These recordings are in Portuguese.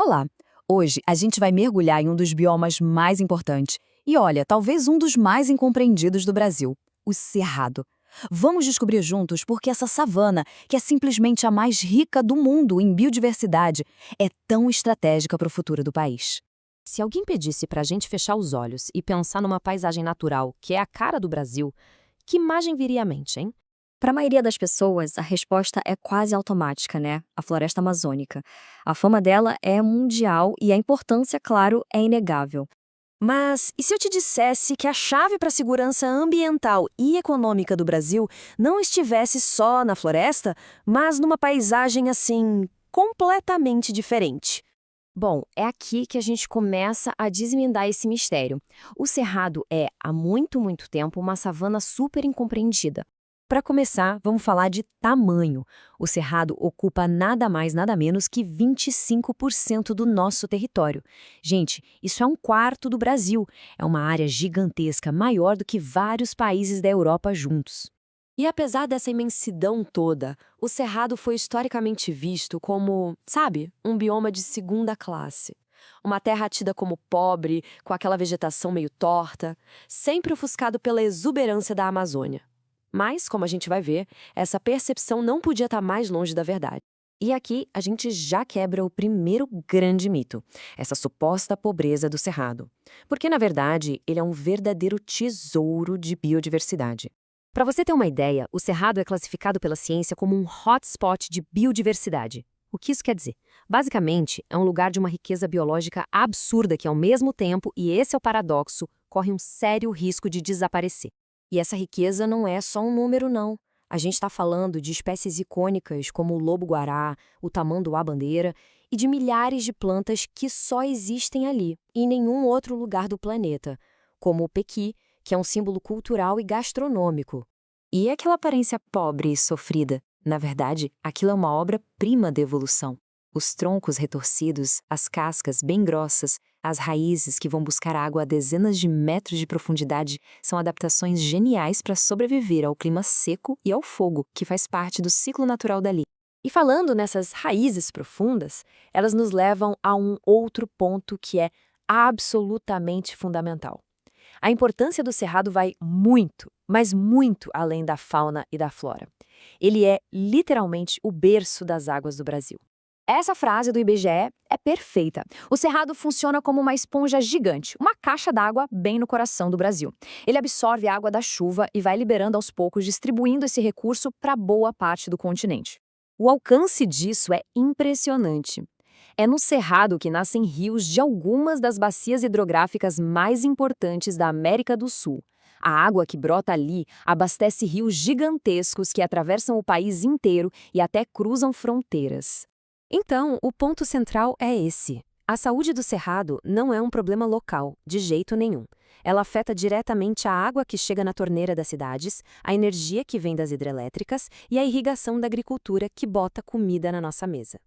Olá! Hoje a gente vai mergulhar em um dos biomas mais importantes e, olha, talvez um dos mais incompreendidos do Brasil, o Cerrado. Vamos descobrir juntos por que essa savana, que é simplesmente a mais rica do mundo em biodiversidade, é tão estratégica para o futuro do país. Se alguém pedisse para a gente fechar os olhos e pensar numa paisagem natural que é a cara do Brasil, que imagem viria à mente, hein? Para a maioria das pessoas, a resposta é quase automática, né? A floresta amazônica. A fama dela é mundial e a importância, claro, é inegável. Mas e se eu te dissesse que a chave para a segurança ambiental e econômica do Brasil não estivesse só na floresta, mas numa paisagem assim, completamente diferente? Bom, é aqui que a gente começa a desvendar esse mistério. O Cerrado é, há muito, muito tempo, uma savana super incompreendida. Para começar, vamos falar de tamanho. O Cerrado ocupa nada mais, nada menos que 25% do nosso território. Gente, isso é um quarto do Brasil. É uma área gigantesca, maior do que vários países da Europa juntos. E apesar dessa imensidão toda, o Cerrado foi historicamente visto como, sabe, um bioma de segunda classe. Uma terra tida como pobre, com aquela vegetação meio torta, sempre ofuscado pela exuberância da Amazônia. Mas, como a gente vai ver, essa percepção não podia estar mais longe da verdade. E aqui a gente já quebra o primeiro grande mito, essa suposta pobreza do Cerrado. Porque, na verdade, ele é um verdadeiro tesouro de biodiversidade. Para você ter uma ideia, o Cerrado é classificado pela ciência como um hotspot de biodiversidade. O que isso quer dizer? Basicamente, é um lugar de uma riqueza biológica absurda que, ao mesmo tempo, e esse é o paradoxo, corre um sério risco de desaparecer. E essa riqueza não é só um número, não. A gente está falando de espécies icônicas como o lobo-guará, o tamanduá-bandeira e de milhares de plantas que só existem ali, em nenhum outro lugar do planeta, como o pequi, que é um símbolo cultural e gastronômico. E aquela aparência pobre e sofrida? Na verdade, aquilo é uma obra-prima da evolução. Os troncos retorcidos, as cascas bem grossas, as raízes que vão buscar água a dezenas de metros de profundidade são adaptações geniais para sobreviver ao clima seco e ao fogo, que faz parte do ciclo natural dali. E falando nessas raízes profundas, elas nos levam a um outro ponto que é absolutamente fundamental. A importância do Cerrado vai muito, mas muito além da fauna e da flora. Ele é literalmente o berço das águas do Brasil. Essa frase do IBGE é perfeita. O Cerrado funciona como uma esponja gigante, uma caixa d'água bem no coração do Brasil. Ele absorve a água da chuva e vai liberando aos poucos, distribuindo esse recurso para boa parte do continente. O alcance disso é impressionante. É no Cerrado que nascem rios de algumas das bacias hidrográficas mais importantes da América do Sul. A água que brota ali abastece rios gigantescos que atravessam o país inteiro e até cruzam fronteiras. Então, o ponto central é esse. A saúde do Cerrado não é um problema local, de jeito nenhum. Ela afeta diretamente a água que chega na torneira das cidades, a energia que vem das hidrelétricas e a irrigação da agricultura que bota comida na nossa mesa.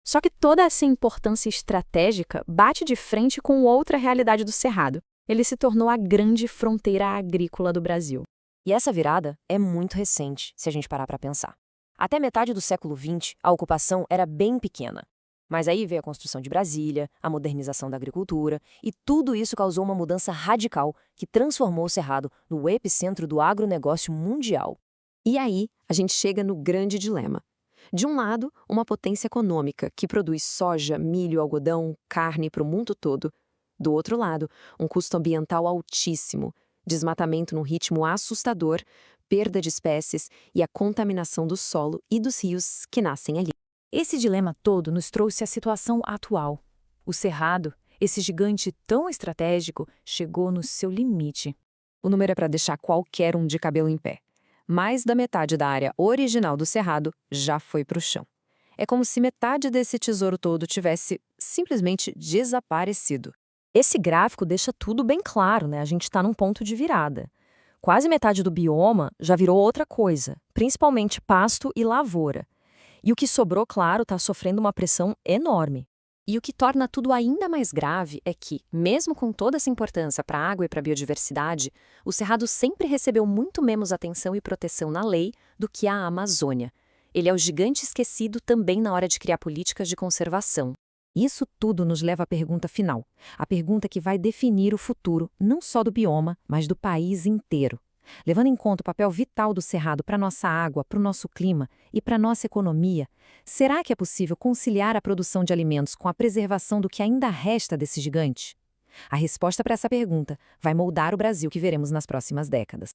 Só que toda essa importância estratégica bate de frente com outra realidade do Cerrado. Ele se tornou a grande fronteira agrícola do Brasil. E essa virada é muito recente, se a gente parar para pensar. Até metade do século XX, a ocupação era bem pequena. Mas aí veio a construção de Brasília, a modernização da agricultura, e tudo isso causou uma mudança radical que transformou o Cerrado no epicentro do agronegócio mundial. E aí, a gente chega no grande dilema. De um lado, uma potência econômica que produz soja, milho, algodão, carne para o mundo todo. Do outro lado, um custo ambiental altíssimo, desmatamento num ritmo assustador, perda de espécies e a contaminação do solo e dos rios que nascem ali. Esse dilema todo nos trouxe à situação atual. O Cerrado, esse gigante tão estratégico, chegou no seu limite. O número é para deixar qualquer um de cabelo em pé. Mais da metade da área original do Cerrado já foi para o chão. É como se metade desse tesouro todo tivesse simplesmente desaparecido. Esse gráfico deixa tudo bem claro, né? A gente está num ponto de virada. Quase metade do bioma já virou outra coisa, principalmente pasto e lavoura. E o que sobrou, claro, está sofrendo uma pressão enorme. E o que torna tudo ainda mais grave é que, mesmo com toda essa importância para a água e para a biodiversidade, o Cerrado sempre recebeu muito menos atenção e proteção na lei do que a Amazônia. Ele é o gigante esquecido também na hora de criar políticas de conservação. Isso tudo nos leva à pergunta final, a pergunta que vai definir o futuro, não só do bioma, mas do país inteiro. Levando em conta o papel vital do cerrado para nossa água, para o nosso clima e para nossa economia, será que é possível conciliar a produção de alimentos com a preservação do que ainda resta desse gigante? A resposta para essa pergunta vai moldar o Brasil que veremos nas próximas décadas.